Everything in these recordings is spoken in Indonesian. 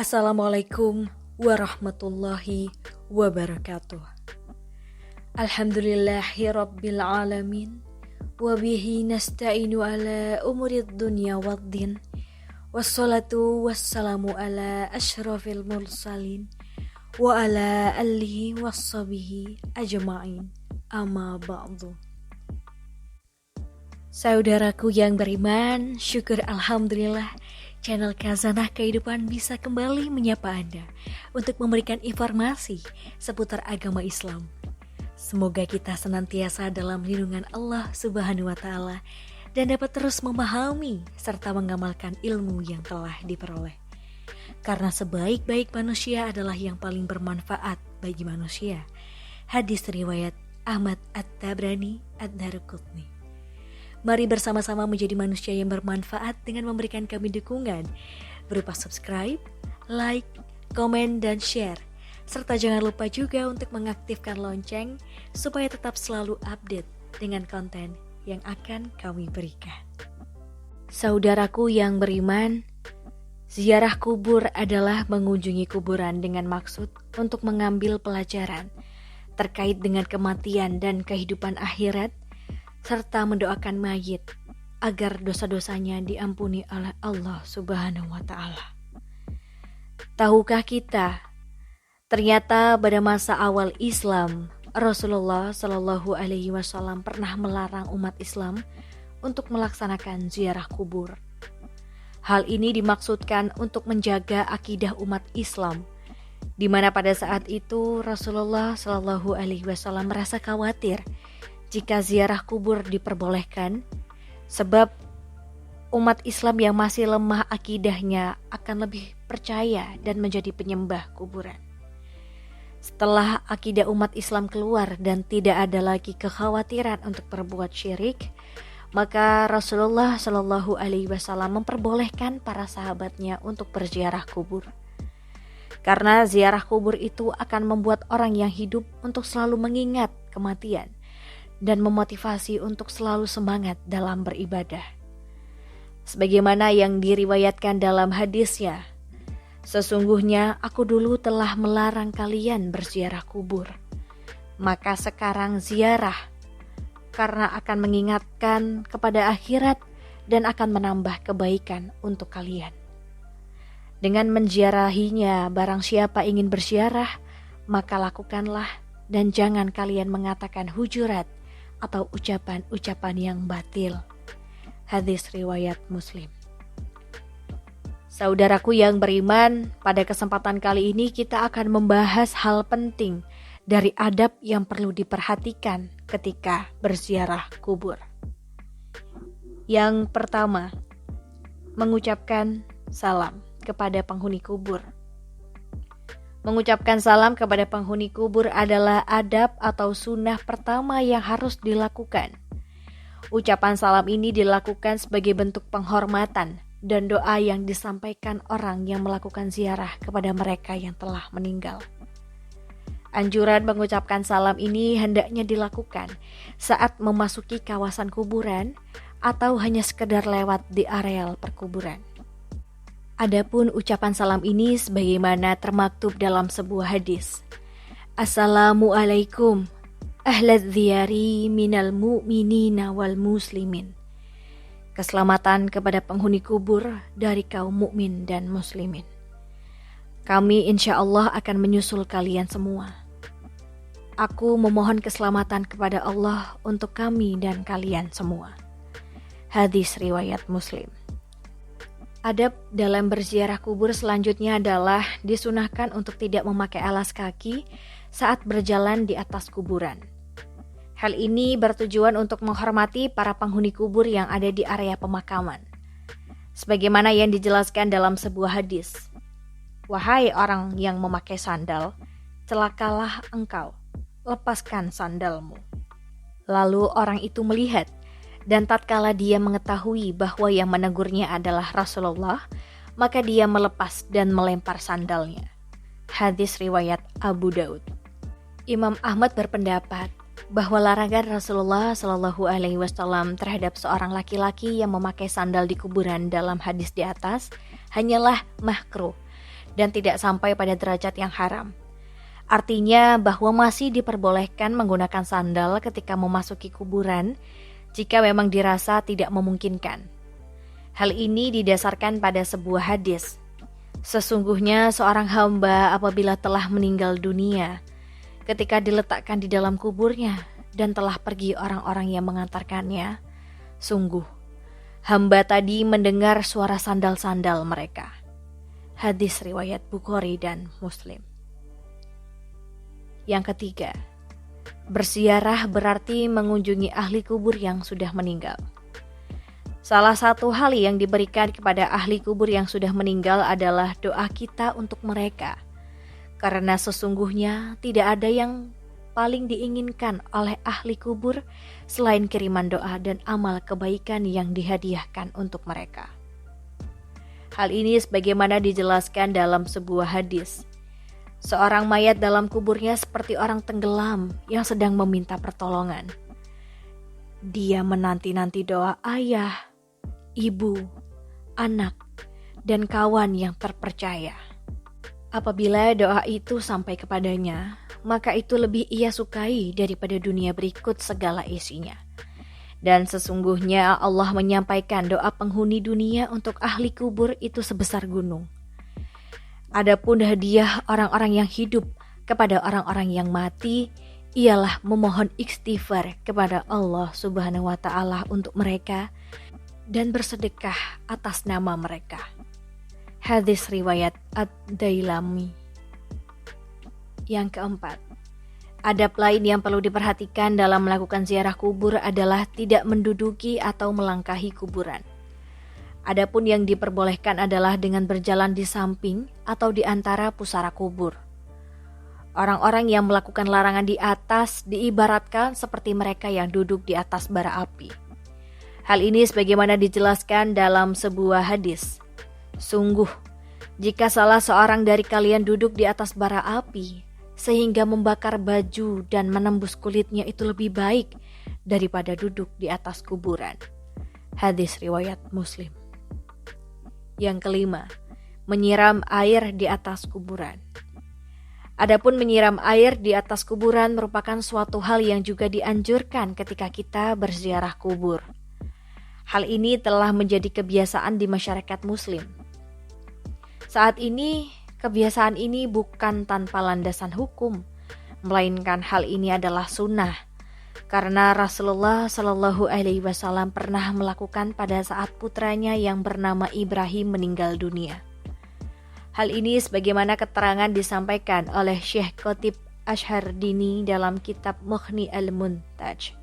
Assalamualaikum warahmatullahi wabarakatuh. Alhamdulillahi rabbil alamin. Wabihi nasta'inu ala umurid dunya waddin. Wassalatu wassalamu ala ashrafil mursalin. Wa ala alihi wassabihi ajma'in. Amma ba'du. Saudaraku yang beriman, syukur alhamdulillah channel Khazanah Kehidupan bisa kembali menyapa Anda untuk memberikan informasi seputar agama Islam. Semoga kita senantiasa dalam lindungan Allah Subhanahu wa Ta'ala dan dapat terus memahami serta mengamalkan ilmu yang telah diperoleh. Karena sebaik-baik manusia adalah yang paling bermanfaat bagi manusia. Hadis riwayat Ahmad At-Tabrani Ad-Darqutni. Mari bersama-sama menjadi manusia yang bermanfaat dengan memberikan kami dukungan berupa subscribe, like, komen, dan share. Serta jangan lupa juga untuk mengaktifkan lonceng supaya tetap selalu update dengan konten yang akan kami berikan. Saudaraku yang beriman, ziarah kubur adalah mengunjungi kuburan dengan maksud untuk mengambil pelajaran terkait dengan kematian dan kehidupan akhirat, serta mendoakan mayit agar dosa-dosanya diampuni oleh Allah Subhanahu wa Ta'ala. Tahukah kita, ternyata pada masa awal Islam, Rasulullah Shallallahu Alaihi Wasallam pernah melarang umat Islam untuk melaksanakan ziarah kubur. Hal ini dimaksudkan untuk menjaga akidah umat Islam, di mana pada saat itu Rasulullah Shallallahu Alaihi Wasallam merasa khawatir jika ziarah kubur diperbolehkan, sebab umat Islam yang masih lemah akidahnya akan lebih percaya dan menjadi penyembah kuburan. Setelah akidah umat Islam keluar dan tidak ada lagi kekhawatiran untuk berbuat syirik, maka Rasulullah Shallallahu Alaihi Wasallam memperbolehkan para sahabatnya untuk berziarah kubur. Karena ziarah kubur itu akan membuat orang yang hidup untuk selalu mengingat kematian dan memotivasi untuk selalu semangat dalam beribadah. Sebagaimana yang diriwayatkan dalam hadisnya, sesungguhnya aku dulu telah melarang kalian berziarah kubur, maka sekarang ziarah, karena akan mengingatkan kepada akhirat dan akan menambah kebaikan untuk kalian. Dengan menziarahinya, barang siapa ingin berziarah, maka lakukanlah dan jangan kalian mengatakan hujurat atau ucapan-ucapan yang batil. Hadis riwayat Muslim. Saudaraku yang beriman, pada kesempatan kali ini kita akan membahas hal penting dari adab yang perlu diperhatikan ketika berziarah kubur. Yang pertama, mengucapkan salam kepada penghuni kubur. Mengucapkan salam kepada penghuni kubur adalah adab atau sunnah pertama yang harus dilakukan. Ucapan salam ini dilakukan sebagai bentuk penghormatan dan doa yang disampaikan orang yang melakukan ziarah kepada mereka yang telah meninggal. Anjuran mengucapkan salam ini hendaknya dilakukan saat memasuki kawasan kuburan atau hanya sekedar lewat di areal perkuburan. Adapun ucapan salam ini sebagaimana termaktub dalam sebuah hadis. Assalamualaikum ahlaz ziyari minal mu'minina wal muslimin. Keselamatan kepada penghuni kubur dari kaum mukmin dan muslimin. Kami insya Allah akan menyusul kalian semua. Aku memohon keselamatan kepada Allah untuk kami dan kalian semua. Hadis riwayat Muslim. Adab dalam berziarah kubur selanjutnya adalah disunahkan untuk tidak memakai alas kaki saat berjalan di atas kuburan. Hal ini bertujuan untuk menghormati para penghuni kubur yang ada di area pemakaman. Sebagaimana yang dijelaskan dalam sebuah hadis. Wahai orang yang memakai sandal, celakalah engkau, lepaskan sandalmu. Lalu orang itu melihat, dan tatkala dia mengetahui bahwa yang menegurnya adalah Rasulullah, maka dia melepas dan melempar sandalnya. Hadis riwayat Abu Daud. Imam Ahmad berpendapat bahwa larangan Rasulullah Shallallahu Alaihi Wasallam terhadap seorang laki-laki yang memakai sandal di kuburan dalam hadis di atas hanyalah makruh dan tidak sampai pada derajat yang haram. Artinya bahwa masih diperbolehkan menggunakan sandal ketika memasuki kuburan jika memang dirasa tidak memungkinkan. Hal ini didasarkan pada sebuah hadis. Sesungguhnya seorang hamba apabila telah meninggal dunia, ketika diletakkan di dalam kuburnya dan telah pergi orang-orang yang mengantarkannya, sungguh hamba tadi mendengar suara sandal-sandal mereka. Hadis riwayat Bukhari dan Muslim. Yang ketiga, berziarah berarti mengunjungi ahli kubur yang sudah meninggal. Salah satu hal yang diberikan kepada ahli kubur yang sudah meninggal adalah doa kita untuk mereka. Karena sesungguhnya tidak ada yang paling diinginkan oleh ahli kubur selain kiriman doa dan amal kebaikan yang dihadiahkan untuk mereka. Hal ini sebagaimana dijelaskan dalam sebuah hadis. Seorang mayat dalam kuburnya seperti orang tenggelam yang sedang meminta pertolongan. Dia menanti-nanti doa ayah, ibu, anak, dan kawan yang terpercaya. Apabila doa itu sampai kepadanya, maka itu lebih ia sukai daripada dunia berikut segala isinya. Dan sesungguhnya Allah menyampaikan doa penghuni dunia untuk ahli kubur itu sebesar gunung. Adapun hadiah orang-orang yang hidup kepada orang-orang yang mati ialah memohon istighfar kepada Allah Subhanahu wa Ta'ala untuk mereka dan bersedekah atas nama mereka. Hadis riwayat Ad-Dailami. Yang keempat, adab lain yang perlu diperhatikan dalam melakukan ziarah kubur adalah tidak menduduki atau melangkahi kuburan. Adapun yang diperbolehkan adalah dengan berjalan di samping atau di antara pusara kubur. Orang-orang yang melakukan larangan di atas diibaratkan seperti mereka yang duduk di atas bara api. Hal ini sebagaimana dijelaskan dalam sebuah hadis. Sungguh, jika salah seorang dari kalian duduk di atas bara api sehingga membakar baju dan menembus kulitnya itu lebih baik daripada duduk di atas kuburan. Hadis riwayat Muslim. Yang kelima, menyiram air di atas kuburan. Adapun menyiram air di atas kuburan merupakan suatu hal yang juga dianjurkan ketika kita berziarah kubur. Hal ini telah menjadi kebiasaan di masyarakat Muslim. Saat ini, kebiasaan ini bukan tanpa landasan hukum, melainkan hal ini adalah sunnah. Karena Rasulullah Shallallahu Alaihi Wasallam pernah melakukan pada saat putranya yang bernama Ibrahim meninggal dunia. Hal ini sebagaimana keterangan disampaikan oleh Syekh Qotib Ashhardini dalam kitab Mughni al-Muntaj.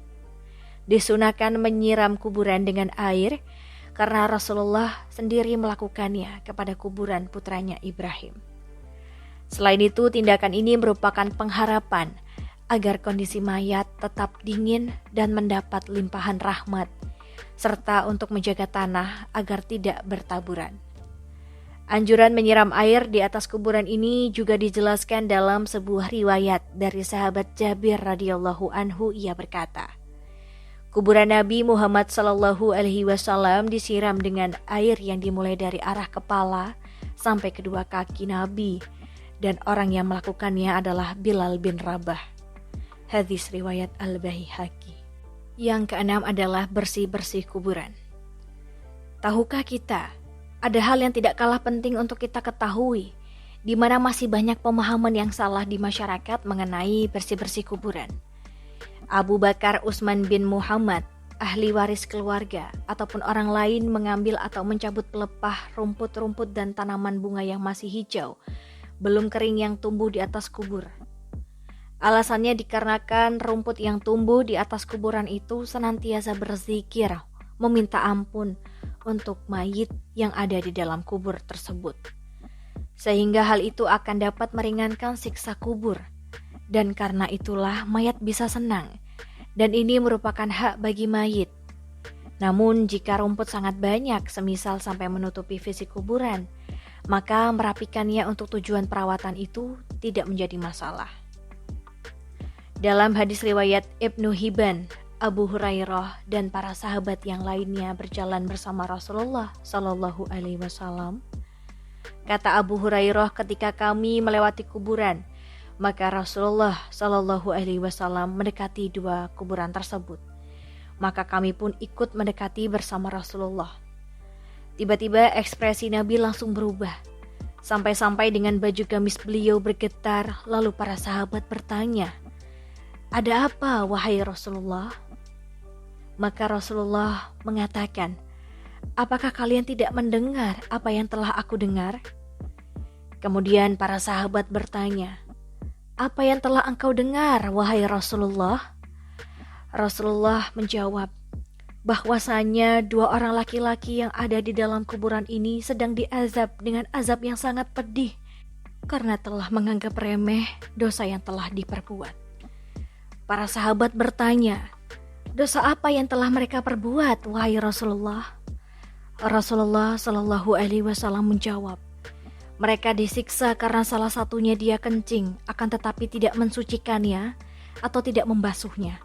Disunahkan menyiram kuburan dengan air karena Rasulullah sendiri melakukannya kepada kuburan putranya Ibrahim. Selain itu, tindakan ini merupakan pengharapan agar kondisi mayat tetap dingin dan mendapat limpahan rahmat, serta untuk menjaga tanah agar tidak bertaburan. Anjuran menyiram air di atas kuburan ini juga dijelaskan dalam sebuah riwayat dari sahabat Jabir radhiyallahu anhu. Ia berkata, kuburan Nabi Muhammad sallallahu alaihi wasallam disiram dengan air yang dimulai dari arah kepala sampai kedua kaki Nabi, dan orang yang melakukannya adalah Bilal bin Rabah. Hadis riwayat Al-Baihaqi. Yang keenam adalah bersih-bersih kuburan. Tahukah kita, ada hal yang tidak kalah penting untuk kita ketahui, di mana masih banyak pemahaman yang salah di masyarakat mengenai bersih-bersih kuburan. Abu Bakar Utsman bin Muhammad, ahli waris keluarga, ataupun orang lain mengambil atau mencabut pelepah rumput-rumput dan tanaman bunga yang masih hijau, belum kering yang tumbuh di atas kubur. Alasannya dikarenakan rumput yang tumbuh di atas kuburan itu senantiasa berzikir, meminta ampun untuk mayit yang ada di dalam kubur tersebut. Sehingga hal itu akan dapat meringankan siksa kubur. Dan karena itulah mayat bisa senang. Dan ini merupakan hak bagi mayit. Namun jika rumput sangat banyak, semisal sampai menutupi fisik kuburan, maka merapikannya untuk tujuan perawatan itu tidak menjadi masalah. Dalam hadis riwayat Ibnu Hibban, Abu Hurairah dan para sahabat yang lainnya berjalan bersama Rasulullah Shallallahu Alaihi Wasallam. Kata Abu Hurairah ketika kami melewati kuburan, maka Rasulullah Shallallahu Alaihi Wasallam mendekati dua kuburan tersebut. Maka kami pun ikut mendekati bersama Rasulullah. Tiba-tiba ekspresi Nabi langsung berubah. Sampai-sampai dengan baju gamis beliau bergetar, lalu para sahabat bertanya, "Ada apa wahai Rasulullah?" Maka Rasulullah mengatakan, "Apakah kalian tidak mendengar apa yang telah aku dengar?" Kemudian para sahabat bertanya, "Apa yang telah engkau dengar, wahai Rasulullah?" Rasulullah menjawab, bahwasanya dua orang laki-laki yang ada di dalam kuburan ini sedang diazab dengan azab yang sangat pedih karena telah menganggap remeh dosa yang telah diperbuat. Para sahabat bertanya, "Dosa apa yang telah mereka perbuat, wahai Rasulullah?" Rasulullah Shallallahu Alaihi Wasallam menjawab, "Mereka disiksa karena salah satunya dia kencing, akan tetapi tidak mensucikannya atau tidak membasuhnya.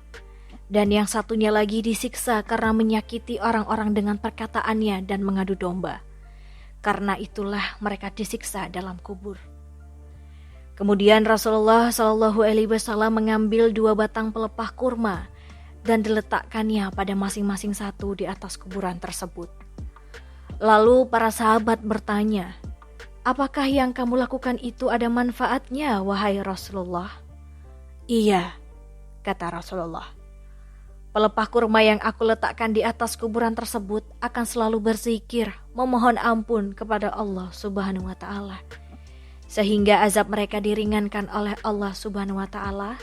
Dan yang satunya lagi disiksa karena menyakiti orang-orang dengan perkataannya dan mengadu domba. Karena itulah mereka disiksa dalam kubur." Kemudian Rasulullah Shallallahu Alaihi Wasallam mengambil dua batang pelepah kurma dan diletakkannya pada masing-masing satu di atas kuburan tersebut. Lalu para sahabat bertanya, "Apakah yang kamu lakukan itu ada manfaatnya, wahai Rasulullah?" "Iya," kata Rasulullah. "Pelepah kurma yang aku letakkan di atas kuburan tersebut akan selalu berzikir, memohon ampun kepada Allah Subhanahu wa Ta'ala, sehingga azab mereka diringankan oleh Allah Subhanahu wa Ta'ala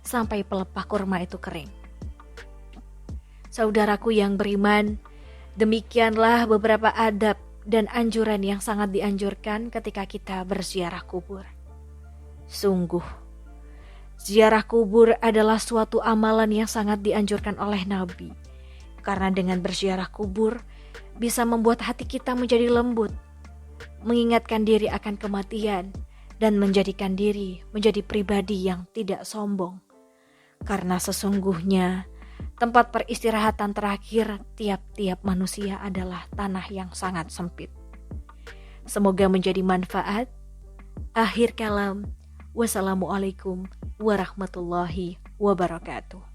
sampai pelepah kurma itu kering." Saudaraku yang beriman, demikianlah beberapa adab dan anjuran yang sangat dianjurkan ketika kita berziarah kubur. Sungguh, ziarah kubur adalah suatu amalan yang sangat dianjurkan oleh Nabi. Karena dengan berziarah kubur bisa membuat hati kita menjadi lembut, mengingatkan diri akan kematian, dan menjadikan diri menjadi pribadi yang tidak sombong. Karena sesungguhnya tempat peristirahatan terakhir tiap-tiap manusia adalah tanah yang sangat sempit. Semoga menjadi manfaat. Akhir kalam. Wassalamualaikum warahmatullahi wabarakatuh.